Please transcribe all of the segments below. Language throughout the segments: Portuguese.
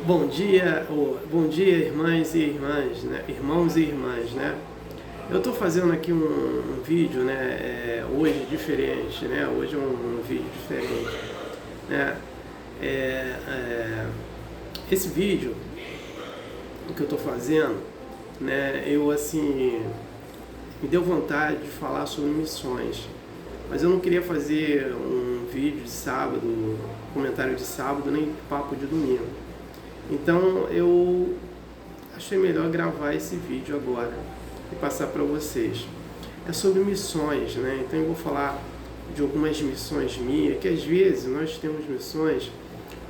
Bom dia, irmãs e irmãs, né? Irmãos e irmãs, né? Eu estou fazendo aqui um vídeo, né? Hoje diferente, né? Hoje é um vídeo diferente, né? Esse vídeo que eu estou fazendo, né? Eu assim me deu vontade de falar sobre missões, mas eu não queria fazer um vídeo de sábado, comentário de sábado, nem papo de domingo. Então eu achei melhor gravar esse vídeo agora e passar para vocês. É sobre missões, né? Então eu vou falar de algumas missões minhas, que às vezes nós temos missões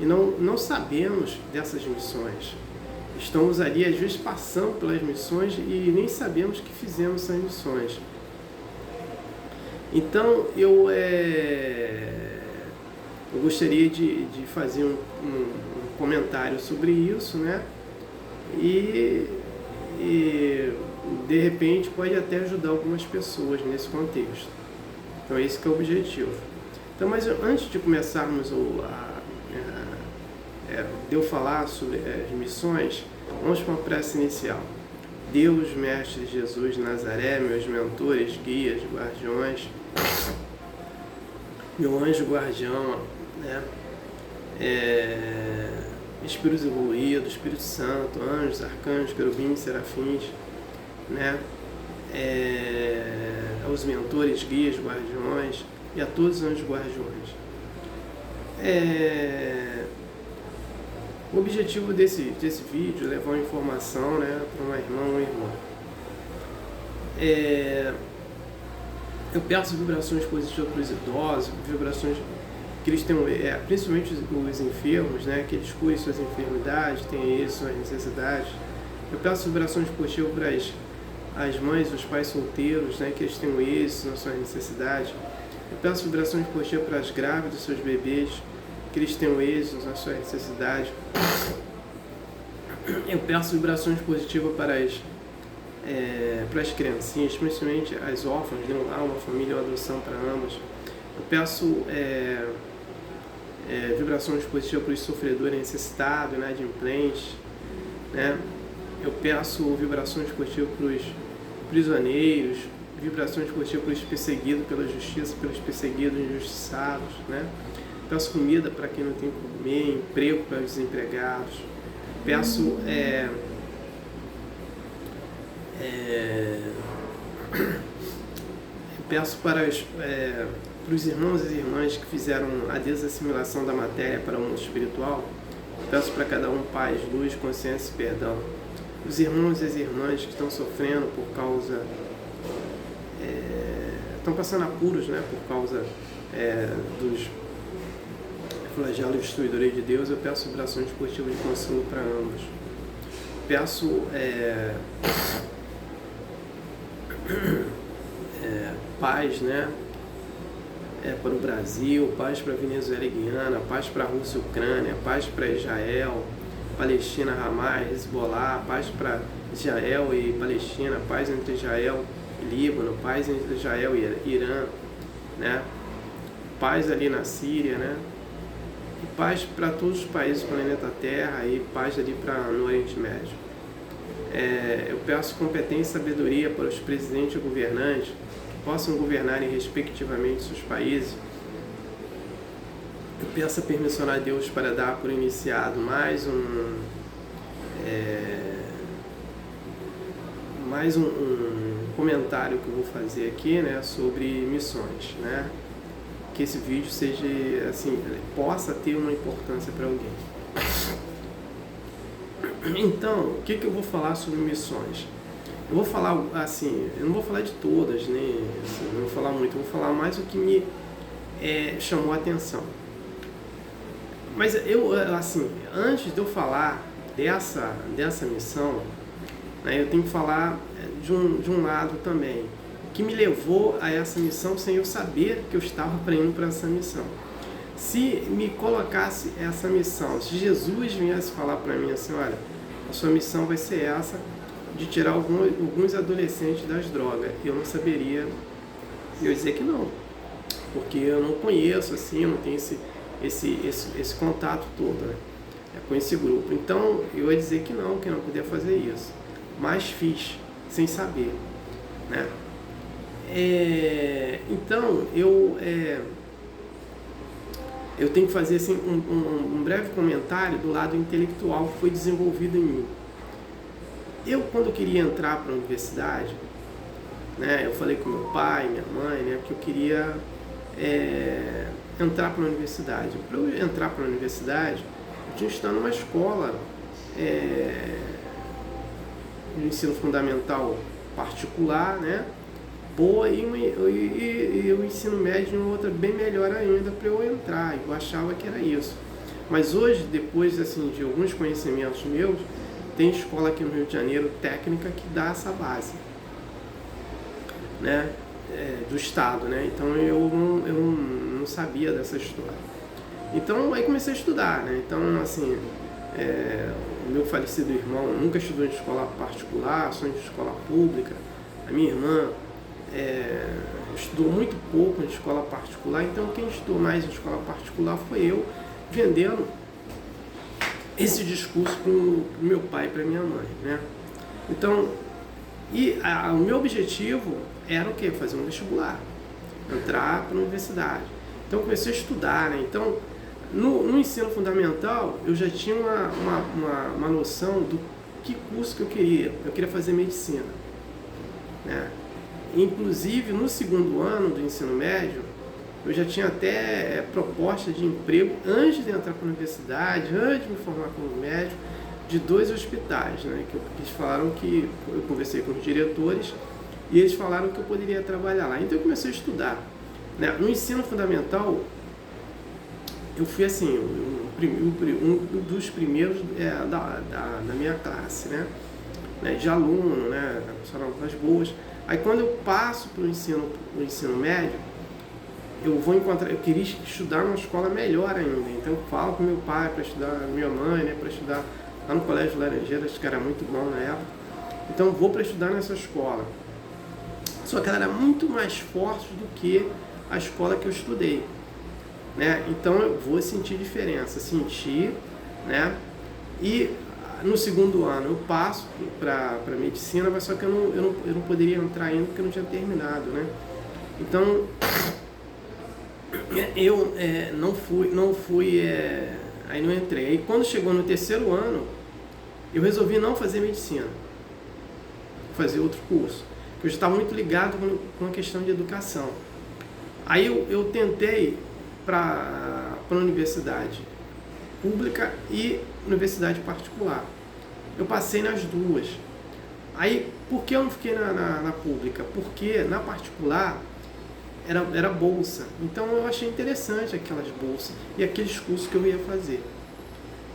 e não sabemos dessas missões. Estamos ali às vezes passando pelas missões e nem sabemos que fizemos essas missões. Então eu gostaria de fazer um comentário sobre isso, né? E de repente pode até ajudar algumas pessoas nesse contexto. Então esse que é o objetivo. Então, mas antes de começarmos de eu falar sobre as missões, vamos para uma prece inicial. Deus, Mestre Jesus de Nazaré, meus mentores, guias, guardiões, meu anjo guardião, né? Espíritos evoluídos, Espírito Santo, anjos, arcanjos, querubins, serafins, né? Aos mentores, guias, guardiões e a todos os anjos guardiões. O objetivo desse vídeo é levar uma informação, né, para uma irmã ou um irmão. Eu peço vibrações positivas para os idosos, vibrações que eles tenham, principalmente os enfermos, né, que eles curem suas enfermidades, tenham suas necessidades. Eu peço vibrações positivas para as mães, os pais solteiros, né, que eles tenham êxito nas suas necessidades. Eu peço vibrações positivas para as grávidas, seus bebês, que eles tenham êxito nas suas necessidades. Eu peço vibrações positivas para as criancinhas, principalmente as órfãs, né, uma família ou adoção para ambas. Eu peço vibrações positivas para os sofredores necessitados, inadimplentes, né? Eu peço vibrações positivas para os prisioneiros, vibrações positivas para os perseguidos pela justiça, pelos perseguidos injustiçados, né? Peço comida para quem não tem o que comer, emprego para os desempregados. Peço para os irmãos e irmãs que fizeram a desassimilação da matéria para o mundo espiritual. Peço para cada um paz, luz, consciência e perdão. Os irmãos e as irmãs que estão sofrendo por causa... estão passando apuros, né, por causa dos flagelos destruidores de Deus. Eu peço vibrações positivas de consolo para ambos. Peço paz, né, para o Brasil, paz para a Venezuela e Guiana, paz para a Rússia e Ucrânia, paz para Israel, Palestina, Hamas, Hezbollah, paz para Israel e Palestina, paz entre Israel e Líbano, paz entre Israel e Irã, né? Paz ali na Síria, né? E paz para todos os países do planeta Terra e paz ali no Oriente Médio. Eu peço competência e sabedoria para os presidentes e governantes que possam governar respectivamente seus países. Eu peço a permissão a Deus para dar por iniciado mais um comentário que eu vou fazer aqui, né, sobre missões, né? Que esse vídeo seja assim, possa ter uma importância para alguém. Então, o que eu vou falar sobre missões? Eu vou falar assim, eu não vou falar de todas, né? Assim, não vou falar muito, eu vou falar mais o que me chamou a atenção. Mas eu, assim, antes de eu falar dessa missão, né, eu tenho que falar de um lado também, que me levou a essa missão sem eu saber que eu estava indo para essa missão. Se me colocasse essa missão, se Jesus viesse falar para mim assim, olha, a sua missão vai ser essa, de tirar alguns adolescentes das drogas, eu não saberia, eu ia dizer que não, porque eu não conheço assim, eu não tenho esse contato todo, né? com esse grupo. Então eu ia dizer que não podia fazer isso, mas fiz sem saber, né? Então eu tenho que fazer assim, um breve comentário do lado intelectual que foi desenvolvido em mim. Quando eu queria entrar para a universidade, né, eu falei com meu pai, minha mãe, né, que eu queria entrar para a universidade. Para eu entrar para a universidade, eu tinha que estudar numa escola de ensino fundamental particular, né, boa, e o ensino médio em outra bem melhor ainda para eu entrar. Eu achava que era isso. Mas hoje, depois assim, de alguns conhecimentos meus, tem escola aqui no Rio de Janeiro, técnica, que dá essa base, né, do Estado, né? Então eu não sabia dessa história. Então aí comecei a estudar, né? Então assim, o meu falecido irmão nunca estudou em escola particular, só em escola pública. A minha irmã estudou muito pouco em escola particular, então quem estudou mais em escola particular foi eu, vendendo esse discurso para o meu pai e para minha mãe, né? Então, o meu objetivo era o quê? Fazer um vestibular, entrar para a universidade. Então, eu comecei a estudar, né? Então, no ensino fundamental, eu já tinha uma noção do que curso que eu queria. Eu queria fazer medicina, né? Inclusive, no segundo ano do ensino médio, eu já tinha até proposta de emprego antes de entrar para a universidade, antes de me formar como médico, de 2 hospitais, né? Que eles falaram que eu conversei com os diretores e eles falaram que eu poderia trabalhar lá. Então eu comecei a estudar, né? No ensino fundamental, eu fui assim, um dos primeiros da minha classe, né? De aluno, né? Só nas boas. Aí quando eu passo para o ensino médio, eu queria estudar numa escola melhor ainda. Então eu falo com meu pai para estudar, minha mãe, né, para estudar lá no Colégio Laranjeiras, que era muito bom na época. Então eu vou para estudar nessa escola. Só que ela era muito mais forte do que a escola que eu estudei, né? Então eu vou sentir diferença, né? E no segundo ano eu passo para medicina, mas só que eu não poderia entrar ainda porque eu não tinha terminado, né? Então eu não fui, aí não entrei. Aí quando chegou no terceiro ano, eu resolvi não fazer medicina, fazer outro curso, porque eu estava muito ligado com a questão de educação. Aí eu tentei para a universidade pública e universidade particular. Eu passei nas duas. Aí, por que eu não fiquei na pública? Porque na particular era bolsa. Então eu achei interessante aquelas bolsas e aqueles cursos que eu ia fazer,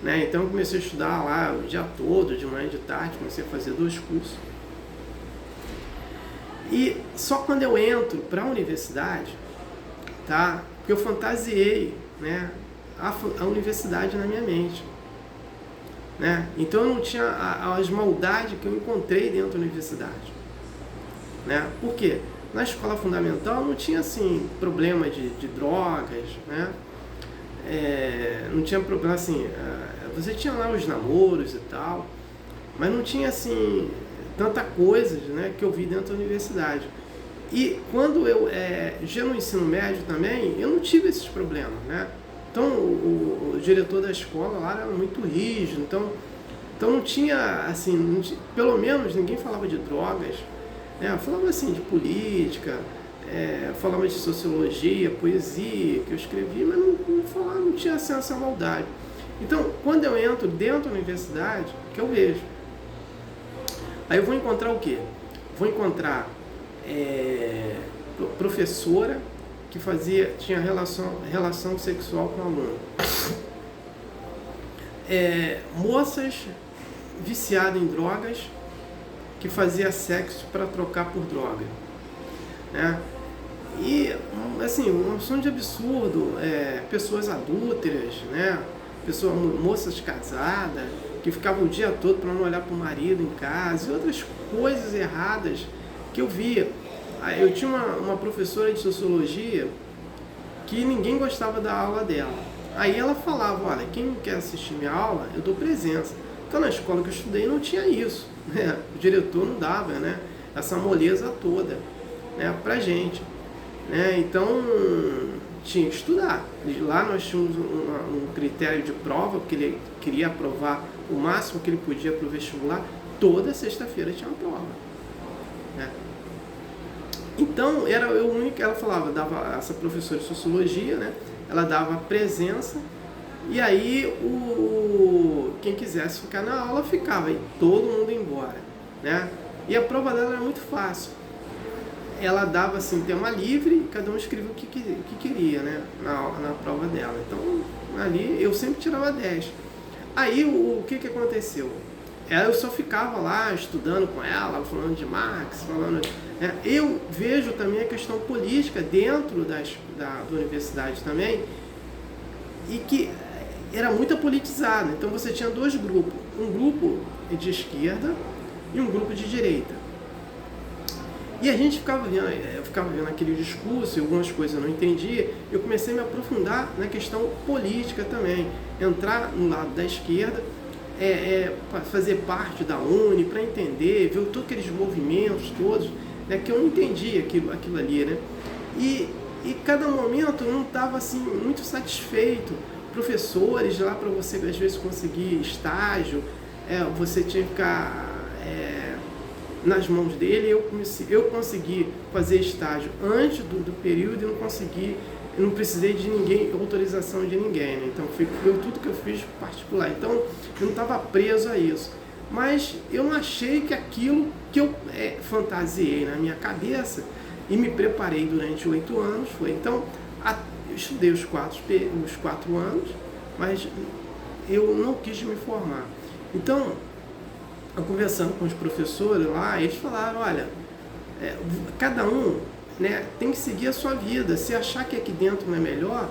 né? Então eu comecei a estudar lá o dia todo, de manhã e de tarde, comecei a fazer 2 cursos. E só quando eu entro para a universidade, tá? Porque eu fantasiei, né, a universidade na minha mente, né? Então eu não tinha as maldades que eu encontrei dentro da universidade, né? Por quê? Na escola fundamental não tinha assim problema de drogas, né? Não tinha problema assim, você tinha lá os namoros e tal, mas não tinha assim tanta coisa, né, que eu vi dentro da universidade. E quando já no ensino médio também, eu não tive esses problemas, né? Então o diretor da escola lá era muito rígido, então não tinha assim, pelo menos ninguém falava de drogas, né? Falava assim de política, falava de sociologia, poesia que eu escrevia, mas não tinha assim, essa maldade. Então quando eu entro dentro da universidade, que eu vejo, aí eu vou encontrar o quê? Vou encontrar professora que tinha relação sexual com o aluno, moças viciadas em drogas que fazia sexo para trocar por droga, né? E assim, uma opção de absurdo, pessoas adúlteras, né? Moças casadas que ficavam o dia todo para não olhar para o marido em casa, e outras coisas erradas que eu via. Eu tinha uma professora de sociologia que ninguém gostava da aula dela. Aí ela falava, olha, quem não quer assistir minha aula, eu dou presença. Então na escola que eu estudei não tinha isso, né? O diretor não dava, né, essa moleza toda, né, pra gente, né? Então tinha que estudar. Lá nós tínhamos um critério de prova, porque ele queria aprovar o máximo que ele podia para o vestibular. Toda sexta-feira tinha uma prova, né? Então era eu único, ela falava, dava essa professora de sociologia, né? Ela dava presença e aí quem quisesse ficar na aula ficava e todo mundo ia embora, né? E a prova dela era muito fácil. Ela dava assim tema livre e cada um escrevia o que queria, né, na prova dela. Então ali eu sempre tirava 10. Aí o que aconteceu? Eu só ficava lá estudando com ela, falando de Marx, falando. Eu vejo também a questão política dentro da universidade também, e que era muito politizado. Então você tinha dois grupos, um grupo de esquerda e um grupo de direita. E a gente ficava vendo aquele discurso e algumas coisas eu não entendia. Eu comecei a me aprofundar na questão política também, entrar no lado da esquerda, fazer parte da UNE, para entender, ver todos aqueles movimentos todos, né, que eu não entendia aquilo ali, né? E cada momento eu não estava assim, muito satisfeito. Professores lá para você, às vezes, conseguir estágio, você tinha que ficar nas mãos dele. Eu consegui fazer estágio antes do período e não precisei de ninguém, autorização de ninguém, né? Então foi tudo que eu fiz particular. Então eu não estava preso a isso. Mas eu não achei que aquilo que eu fantasiei na minha cabeça e me preparei durante 8 anos foi. Então eu estudei os 4 anos, mas eu não quis me formar. Então, eu conversando com os professores lá, eles falaram, olha, cada um, né, tem que seguir a sua vida. Se achar que aqui dentro não é melhor,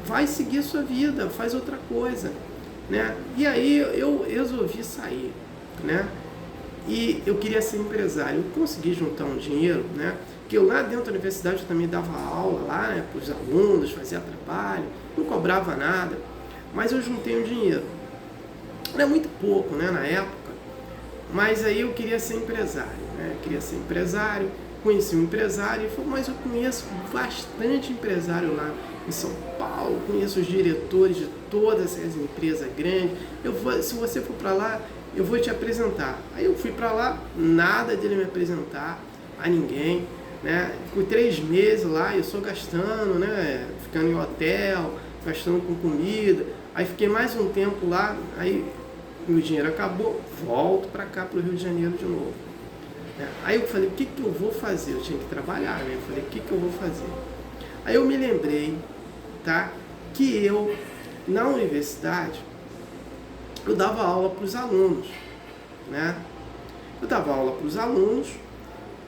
vai seguir a sua vida, faz outra coisa, né? E aí eu resolvi sair, né? E eu queria ser empresário. Eu consegui juntar um dinheiro, né? Que eu lá dentro da universidade eu também dava aula lá, né, para os alunos, fazia trabalho, não cobrava nada, mas eu juntei um dinheiro. Era muito pouco, né, na época, mas aí eu queria ser empresário, né? Conheci um empresário e falei, mas eu conheço bastante empresário lá em São Paulo, conheço os diretores de todas as empresas grandes, se você for para lá, eu vou te apresentar. Aí eu fui para lá, nada dele me apresentar a ninguém, né? Fico 3 meses lá, eu só gastando, né? Ficando em hotel, gastando com comida. Aí fiquei mais um tempo lá, aí meu dinheiro acabou, volto para cá, para o Rio de Janeiro de novo. Aí eu falei, o que eu vou fazer? Eu tinha que trabalhar, né? Eu falei, o que eu vou fazer? Aí eu me lembrei, tá? Que eu, na universidade, eu dava aula para os alunos, né? Eu dava aula para os alunos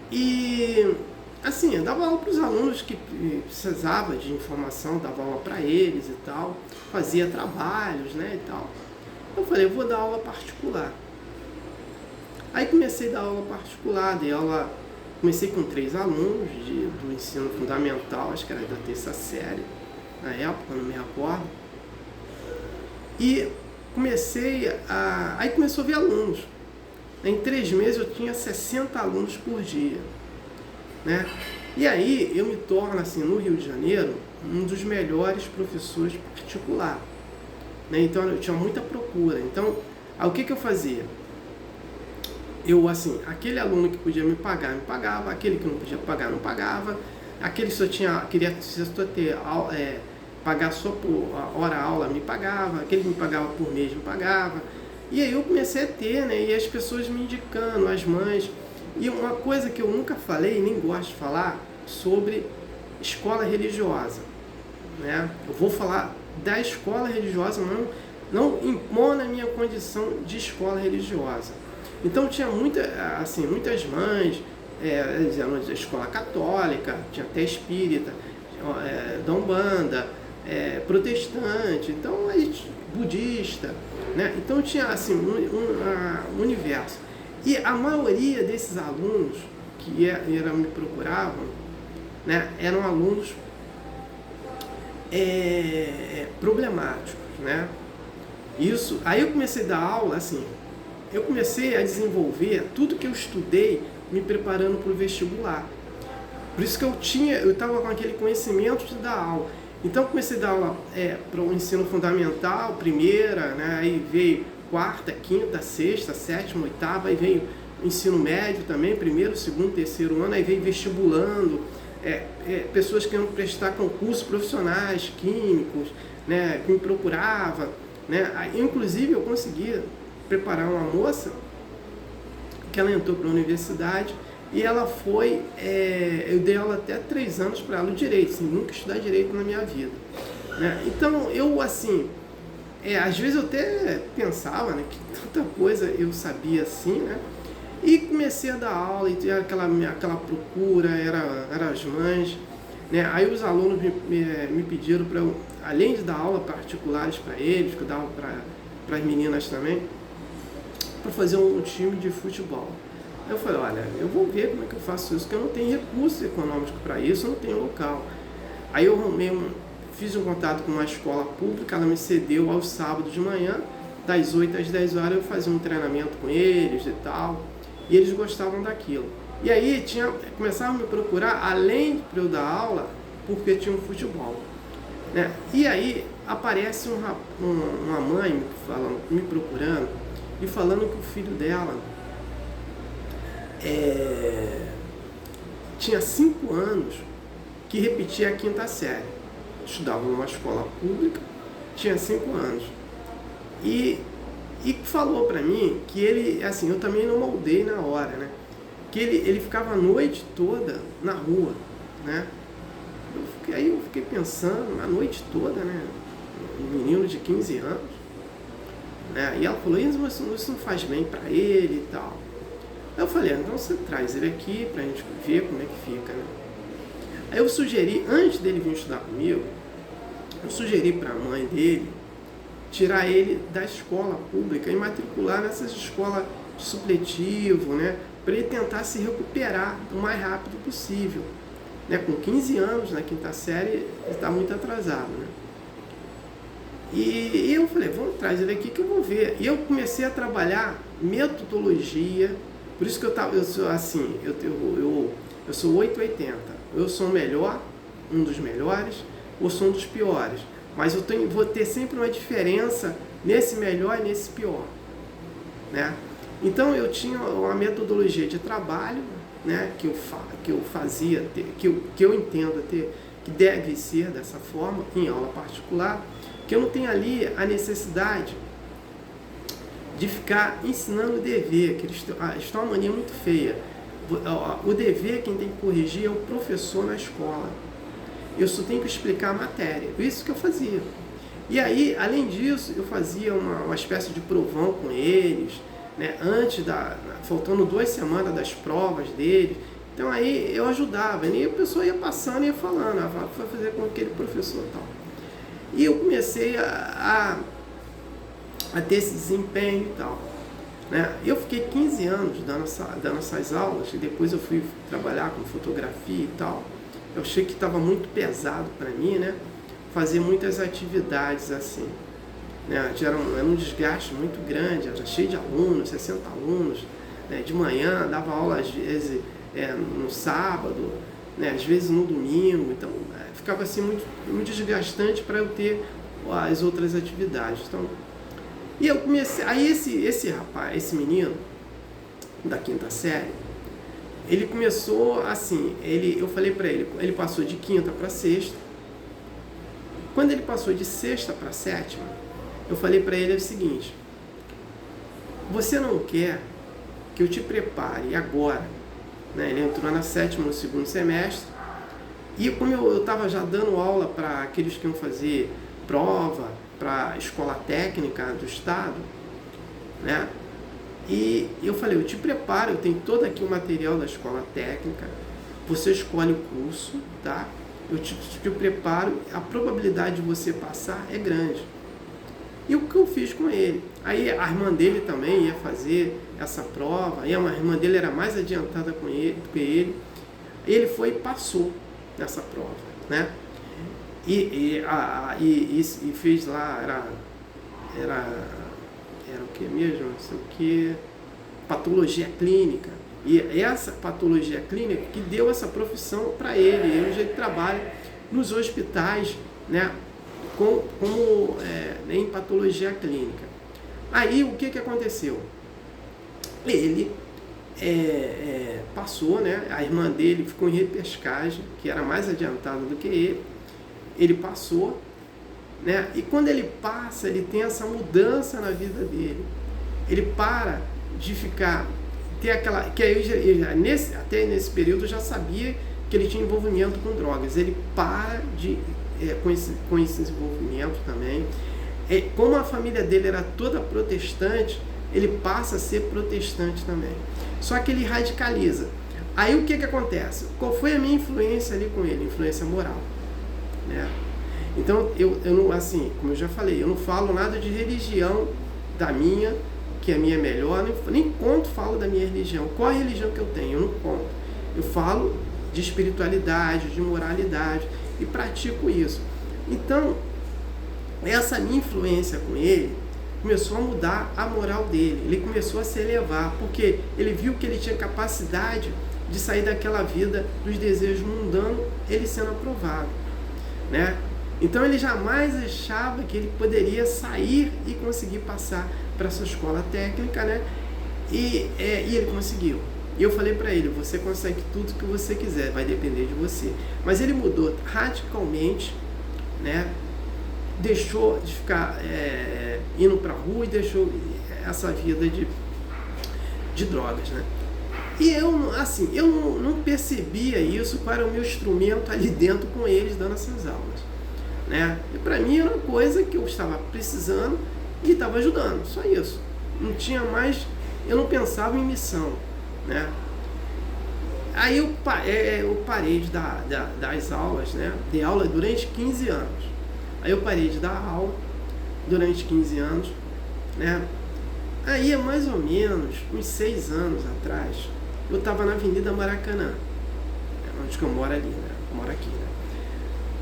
e, assim, eu dava aula para os alunos que precisavam de informação, dava aula para eles e tal, fazia trabalhos, né, e tal. Eu falei, eu vou dar aula particular. Aí comecei a dar aula particular, comecei com 3 alunos do ensino fundamental, acho que era da 3ª série, na época, não me recordo. E aí começou a vir alunos. Em 3 meses eu tinha 60 alunos por dia, né? E aí eu me torno, assim, no Rio de Janeiro, um dos melhores professores particular, né? Então eu tinha muita procura. Então, o que eu fazia? Eu, assim, aquele aluno que podia me pagava, aquele que não podia pagar, não pagava, aquele que queria pagar só por hora aula, me pagava, aquele que me pagava por mês, me pagava. E aí eu comecei a ter, né, e as pessoas me indicando, as mães. E uma coisa que eu nunca falei, nem gosto de falar, sobre escola religiosa, né? Eu vou falar da escola religiosa, não impondo a minha condição de escola religiosa. Então tinha muitas mães, da escola católica, tinha até espírita, da Umbanda, protestante, então budista, né? Então tinha assim um universo. E a maioria desses alunos que me procuravam, né, eram alunos problemáticos, né? Isso, aí eu comecei a dar aula, assim, eu comecei a desenvolver tudo que eu estudei me preparando para o vestibular. Por isso que eu estava com aquele conhecimento de dar aula. Então eu comecei a dar aula para o ensino fundamental, primeira, né? Aí veio quarta, quinta, sexta, sétima, oitava, aí veio o ensino médio também, primeiro, segundo, terceiro ano, aí veio vestibulando, pessoas que iam prestar concursos profissionais, químicos, né? Que me procurava, né? Aí, inclusive eu consegui preparar uma moça que ela entrou para a universidade e ela foi, eu dei aula até 3 anos para ela, o direito, assim, nunca estudar direito na minha vida, né? Então eu, assim, às vezes eu até pensava, né, que tanta coisa eu sabia assim, né? E comecei a dar aula e tinha aquela procura, era as mães, né? Aí os alunos me pediram para eu, além de dar aula particulares para eles, que eu dava para as meninas também, para fazer um time de futebol. Aí eu falei, olha, eu vou ver como é que eu faço isso, porque eu não tenho recurso econômico para isso, eu não tenho local. Aí eu fiz um contato com uma escola pública, ela me cedeu aos sábados de manhã, das 8 às 10 horas eu fazia um treinamento com eles e tal, e eles gostavam daquilo. E aí começavam a me procurar, além de eu dar aula, porque tinha um futebol, né? E aí aparece uma mãe me procurando e falando que o filho dela tinha 5 anos que repetia a 5ª série. Estudava numa escola pública, tinha 5 anos. E falou pra mim que ele, assim, eu também não moldei na hora, né? Que ele ficava a noite toda na rua, né? Aí eu fiquei pensando, a noite toda, né? Um menino de 15 anos, né? E ela falou, isso não faz bem pra ele e tal. Aí eu falei, então você traz ele aqui pra gente ver como é que fica, né? Aí eu sugeri, antes dele vir estudar comigo, eu sugeri para a mãe dele tirar ele da escola pública e matricular nessas escolas de supletivo, né? Para ele tentar se recuperar o mais rápido possível, né? Com 15 anos na 5ª série, ele está muito atrasado, né? E eu falei, vamos trazer ele aqui que eu vou ver. E eu comecei a trabalhar metodologia, por isso que eu sou assim, eu sou 880. Eu sou o melhor, um dos melhores, ou sou um dos piores. Mas vou ter sempre uma diferença nesse melhor e nesse pior, né? Então eu tinha uma metodologia de trabalho, né, que eu fazia, que eu entendo que deve ser dessa forma, em aula particular, que eu não tenho ali a necessidade de ficar ensinando o dever, que eles têm uma mania muito feia. O dever, quem tem que corrigir é o professor na escola. Eu só tenho que explicar a matéria. Isso que eu fazia. E aí, além disso, eu fazia uma espécie de provão com eles, né? Faltando 2 semanas das provas deles. Então aí eu ajudava. E a pessoa ia passando e ia falando, vai fazer com aquele professor e tal. E eu comecei a ter esse desempenho e tal, né? Eu fiquei 15 anos dando essas aulas e depois eu fui trabalhar com fotografia e tal. Eu achei que estava muito pesado para mim, né? Fazer muitas atividades assim, né? Era um desgaste muito grande, era cheio de alunos, 60 alunos, né? De manhã dava aula às vezes no sábado, né? Às vezes no domingo, então ficava assim muito desgastante para eu ter as outras atividades. Então, e eu comecei, aí esse rapaz, esse menino da 5ª série, ele começou assim, eu falei para ele passou de 5ª para 6ª. Quando ele passou de 6ª para 7ª, eu falei para ele o seguinte: você não quer que eu te prepare agora, né? Ele entrou na 7ª, no 2º semestre, e como eu estava já dando aula para aqueles que iam fazer prova para a escola técnica do estado, né? E eu falei, eu te preparo, eu tenho todo aqui o material da escola técnica, você escolhe o curso, tá? Eu te preparo, a probabilidade de você passar é grande. E o que eu fiz com ele? Aí a irmã dele também ia fazer essa prova, e a irmã dele era mais adiantada do que ele. Ele foi e passou nessa prova, né? E fez lá, era o que mesmo? Não sei o que, patologia clínica. E essa patologia clínica que deu essa profissão para ele. Hoje ele trabalha nos hospitais, né, em patologia clínica. Aí o que aconteceu? Ele passou, né, a irmã dele ficou em repescagem, que era mais adiantada do que ele. Ele passou, né, e quando ele passa, ele tem essa mudança na vida dele. Ele para de ficar, ter aquela, que aí até nesse período eu já sabia que ele tinha envolvimento com drogas. Ele para de com esse envolvimento também. Como a família dele era toda protestante, ele passa a ser protestante também. Só que ele radicaliza. Aí o que acontece? Qual foi a minha influência ali com ele? Influência moral, né? Então, eu não, assim, como eu já falei, eu não falo nada de religião da minha, que a minha é melhor, nem falo da minha religião. Qual a religião que eu tenho? Eu não conto. Eu falo de espiritualidade, de moralidade, e pratico isso. Então, essa minha influência com ele começou a mudar a moral dele. Ele começou a se elevar, porque ele viu que ele tinha capacidade de sair daquela vida dos desejos mundanos, ele sendo aprovado, né? Então ele jamais achava que ele poderia sair e conseguir passar para essa escola técnica, né? E ele conseguiu. E eu falei para ele, você consegue tudo que você quiser, vai depender de você. Mas ele mudou radicalmente, né? Deixou de ficar indo para a rua e deixou essa vida de drogas, né? E eu não percebia isso, qual era o meu instrumento ali dentro com eles, dando essas aulas, né? E para mim era uma coisa que eu estava precisando e estava ajudando, só isso. Não tinha mais, eu não pensava em missão, né? Aí eu parei de dar as aulas, né? Dei aula durante 15 anos. Aí eu parei de dar aula durante 15 anos, né? Aí, mais ou menos, uns 6 anos atrás, eu estava na Avenida Maracanã, onde que eu moro ali, né? Eu moro aqui, né?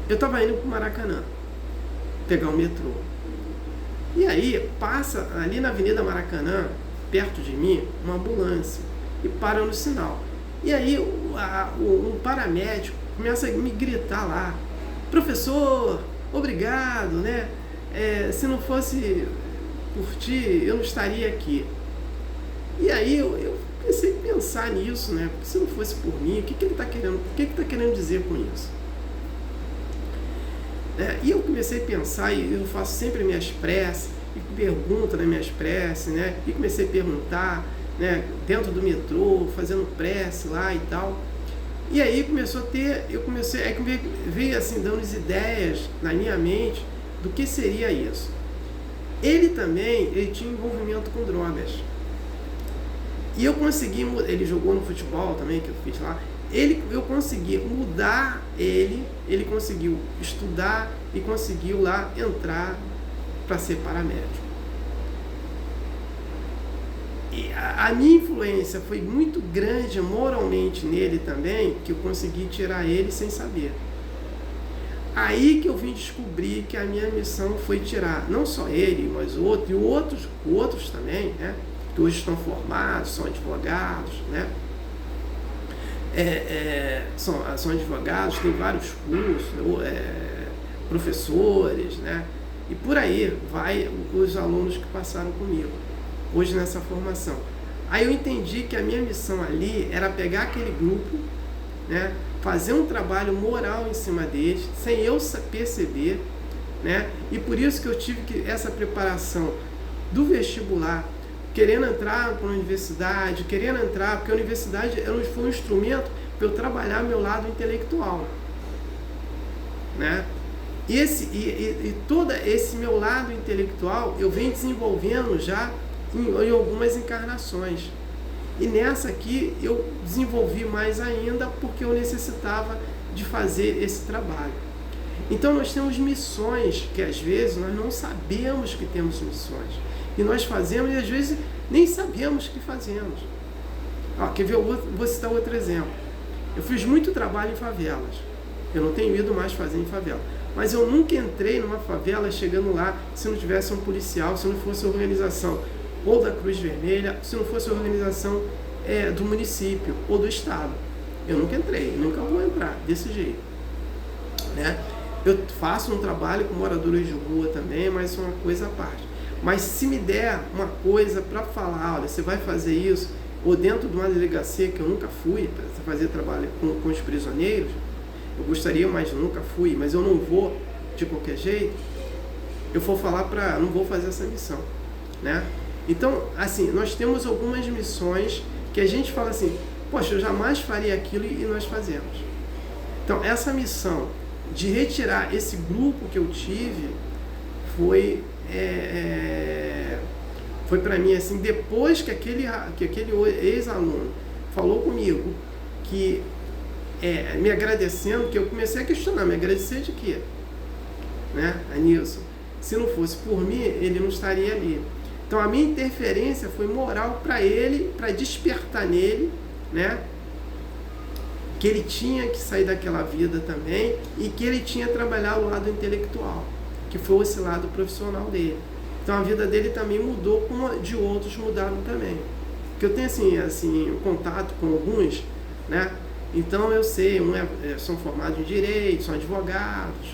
Eu estava indo para o Maracanã, pegar o metrô. E aí, passa ali na Avenida Maracanã, perto de mim, uma ambulância, e para no sinal. E aí, um paramédico começa a me gritar lá, professor, obrigado, né? Se não fosse por ti, eu não estaria aqui. E aí eu comecei a pensar nisso, né? Porque se não fosse por mim, o que ele está querendo? O que ele está querendo dizer com isso? E eu comecei a pensar, e eu faço sempre minhas preces, e pergunto nas minhas preces, né? E comecei a perguntar, né? Dentro do metrô, fazendo prece lá e tal. E aí começou a ter, veio assim, dando as ideias na minha mente do que seria isso. Ele tinha envolvimento com drogas. E eu consegui, ele jogou no futebol também, que eu fiz lá, eu consegui mudar ele conseguiu estudar e conseguiu lá entrar para ser paramédico. E a minha influência foi muito grande moralmente nele também, que eu consegui tirar ele sem saber. Aí que eu vim descobrir que a minha missão foi tirar não só ele, mas outros também, né? Que hoje estão formados, são advogados, né? São advogados, tem vários cursos, professores, né? E por aí vai os alunos que passaram comigo, hoje nessa formação. Aí eu entendi que a minha missão ali era pegar aquele grupo, né? Fazer um trabalho moral em cima deles, sem eu perceber, né? E por isso que eu tive essa preparação do vestibular, querendo entrar para a universidade, porque a universidade foi um instrumento para eu trabalhar meu lado intelectual, né? E todo esse meu lado intelectual eu venho desenvolvendo já em algumas encarnações. E nessa aqui eu desenvolvi mais ainda porque eu necessitava de fazer esse trabalho. Então nós temos missões que às vezes nós não sabemos que temos missões. E nós fazemos e às vezes nem sabemos que fazemos. Quer ver? Eu vou citar outro exemplo. Eu fiz muito trabalho em favelas. Eu não tenho ido mais fazer em favela. Mas eu nunca entrei numa favela chegando lá se não tivesse um policial, se não fosse a organização ou da Cruz Vermelha, se não fosse a organização do município ou do estado. Eu nunca entrei, nunca vou entrar desse jeito, né? Eu faço um trabalho com moradores de rua também, mas isso é uma coisa à parte. Mas se me der uma coisa para falar, olha, você vai fazer isso, ou dentro de uma delegacia que eu nunca fui, para fazer trabalho com os prisioneiros, eu gostaria, mas nunca fui, mas eu não vou de qualquer jeito, eu vou falar não vou fazer essa missão, né? Então, assim, nós temos algumas missões que a gente fala assim, poxa, eu jamais faria aquilo e nós fazemos. Então, essa missão de retirar esse grupo que eu tive foi para mim assim, depois que aquele ex-aluno falou comigo, que me agradecendo, que eu comecei a questionar, me agradecer de quê? Né, Anilson? Se não fosse por mim, ele não estaria ali. Então a minha interferência foi moral para ele, para despertar nele, né, que ele tinha que sair daquela vida também e que ele tinha que trabalhar o lado intelectual, que foi esse lado profissional dele. Então a vida dele também mudou, como a de outros mudaram também. Porque eu tenho assim contato com alguns, né? Então eu sei, são formados em direito, são advogados,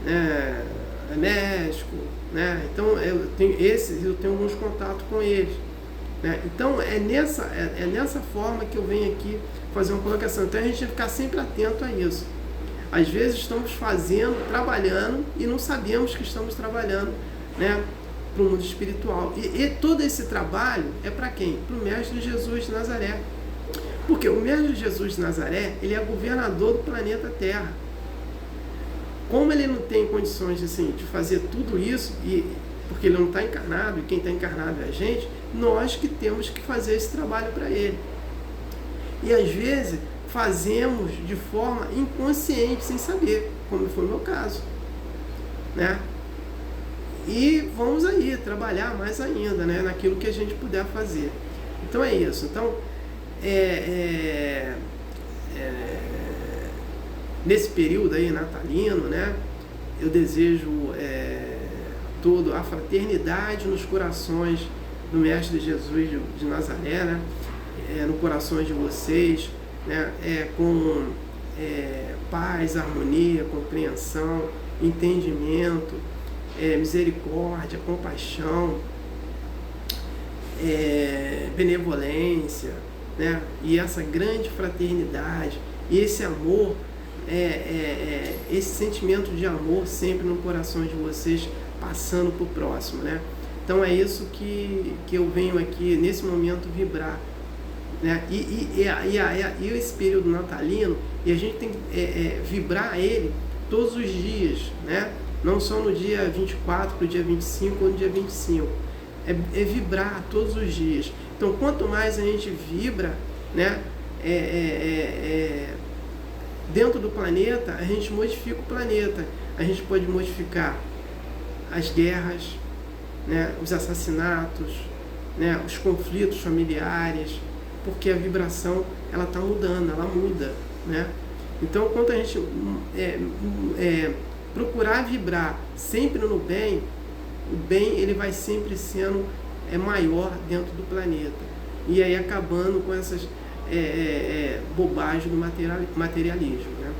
né? É médico, né? Então eu tenho alguns contatos com eles, né? Então é nessa forma que eu venho aqui fazer uma colocação. Então a gente tem que ficar sempre atento a isso. Às vezes estamos trabalhando e não sabemos que estamos trabalhando, né, para o mundo espiritual. E todo esse trabalho é para quem? Para o Mestre Jesus de Nazaré. Porque o Mestre Jesus de Nazaré, ele é governador do planeta Terra. Como ele não tem condições assim, de fazer tudo isso, porque ele não está encarnado, e quem está encarnado é a gente, nós que temos que fazer esse trabalho para ele. E às vezes fazemos de forma inconsciente, sem saber, como foi o meu caso, né? E vamos aí trabalhar mais ainda, né, naquilo que a gente puder fazer. Então é isso. Então nesse período aí natalino, né, eu desejo toda a fraternidade nos corações do Mestre Jesus de Nazaré, né, no coração de vocês, né, com paz, harmonia, compreensão, entendimento, misericórdia, compaixão, benevolência, né, e essa grande fraternidade, e esse amor, esse sentimento de amor sempre no coração de vocês, passando para o próximo, né? Então é isso que eu venho aqui nesse momento vibrar, né? E esse período natalino, e a gente tem que vibrar ele todos os dias, né? Não só no dia 24, no dia 25 ou no dia 25. É vibrar todos os dias. Então, quanto mais a gente vibra, né, dentro do planeta, a gente modifica o planeta. A gente pode modificar as guerras, né, os assassinatos, né, os conflitos familiares, porque a vibração ela está mudando, ela muda, né? Então, quando a gente procurar vibrar sempre no bem, o bem ele vai sempre sendo maior dentro do planeta, e aí acabando com essas bobagens do materialismo, né?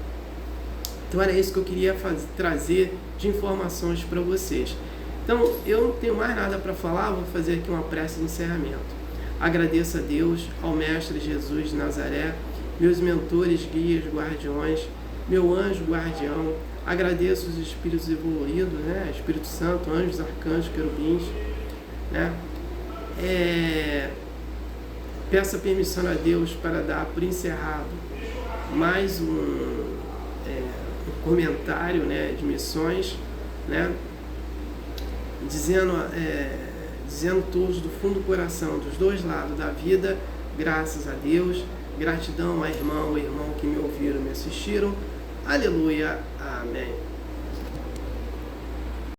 Então era isso que eu queria trazer de informações para vocês. Então eu não tenho mais nada para falar, vou fazer aqui uma prece de encerramento. Agradeço a Deus, ao Mestre Jesus de Nazaré, meus mentores, guias, guardiões, meu anjo guardião. Agradeço os espíritos evoluídos, né? Espírito Santo, anjos, arcanjos, querubins, né? Peço a permissão a Deus para dar por encerrado mais um comentário, né, de missões, né? Dizendo todos do fundo do coração, dos dois lados da vida, graças a Deus, gratidão à irmã ou irmão que me ouviram, me assistiram. Aleluia, amém.